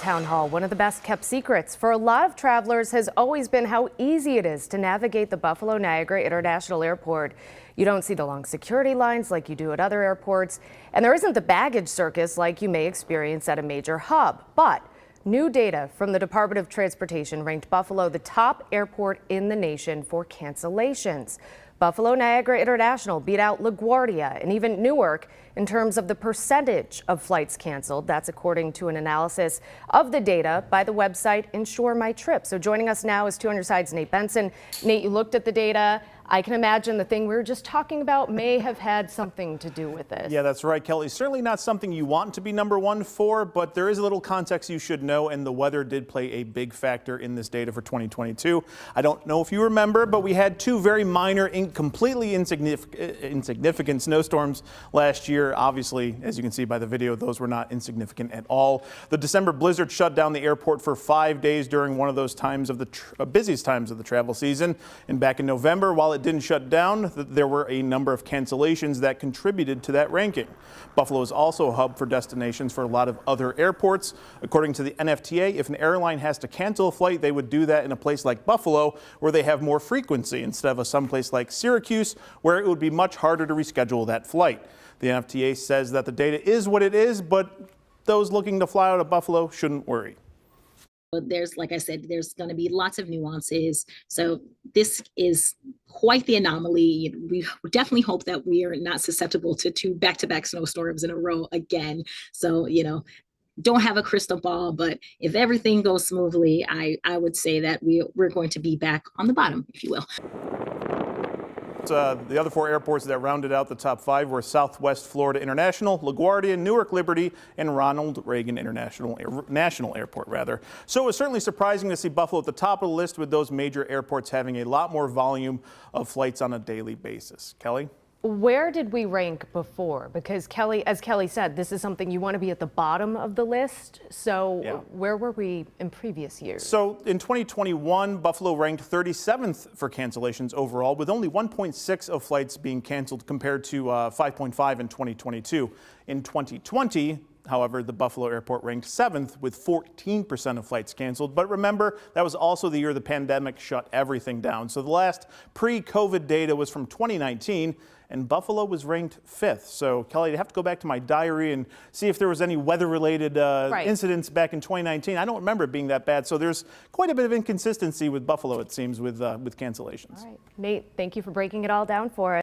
town hall, one of the best kept secrets for a lot of travelers has always been how easy it is to navigate the Buffalo Niagara International Airport. You don't see the long security lines like you do at other airports, and there isn't the baggage circus like you may experience at a major hub. But new data from the Department of Transportation ranked Buffalo the top airport in the nation for cancellations. Buffalo Niagara International beat out LaGuardia and even Newark in terms of the percentage of flights canceled. That's according to an analysis of the data by the website Insure My Trip. So joining us now is 2 on your side's Nate Benson. Nate, you looked at the data. I can imagine the thing we were just talking about may have had something to do with this. Yeah, that's right, Kelly. Certainly not something you want to be number one for, but there is a little context you should know, and the weather did play a big factor in this data for 2022. I don't know if you remember, but we had two very minor, completely insignificant snowstorms last year. Obviously, as you can see by the video, those were not insignificant at all. The December blizzard shut down the airport for 5 days during one of those times of the busiest times of the travel season. And back in November, while it didn't shut down, there were a number of cancellations that contributed to that ranking. Buffalo is also a hub for destinations for a lot of other airports. According to the NFTA, if an airline has to cancel a flight, they would do that in a place like Buffalo, where they have more frequency, instead of someplace like Syracuse, where it would be much harder to reschedule that flight. The NFTA says that the data is what it is, but those looking to fly out of Buffalo shouldn't worry. But there's, like I said, there's going to be lots of nuances. So this is quite the anomaly. We definitely hope that we are not susceptible to 2 back-to-back snowstorms in a row again. So, don't have a crystal ball, but if everything goes smoothly, I would say that we're going to be back on the bottom, if you will. The other 4 airports that rounded out the top 5 were Southwest Florida International, LaGuardia, Newark Liberty, and Ronald Reagan National Airport, rather. So it was certainly surprising to see Buffalo at the top of the list, with those major airports having a lot more volume of flights on a daily basis. Kelly? Where did we rank before? Because as Kelly said, this is something you want to be at the bottom of the list. So yeah. Where were we in previous years? So in 2021, Buffalo ranked 37th for cancellations overall, with only 1.6 of flights being canceled compared to 5.5 in 2022. In 2020, however, the Buffalo airport ranked 7th with 14% of flights canceled. But remember, that was also the year the pandemic shut everything down. So the last pre-COVID data was from 2019, and Buffalo was ranked 5th. So Kelly, I'd have to go back to my diary and see if there was any weather-related incidents back in 2019. I don't remember it being that bad. So there's quite a bit of inconsistency with Buffalo, it seems, with cancellations. All right, Nate, thank you for breaking it all down for us.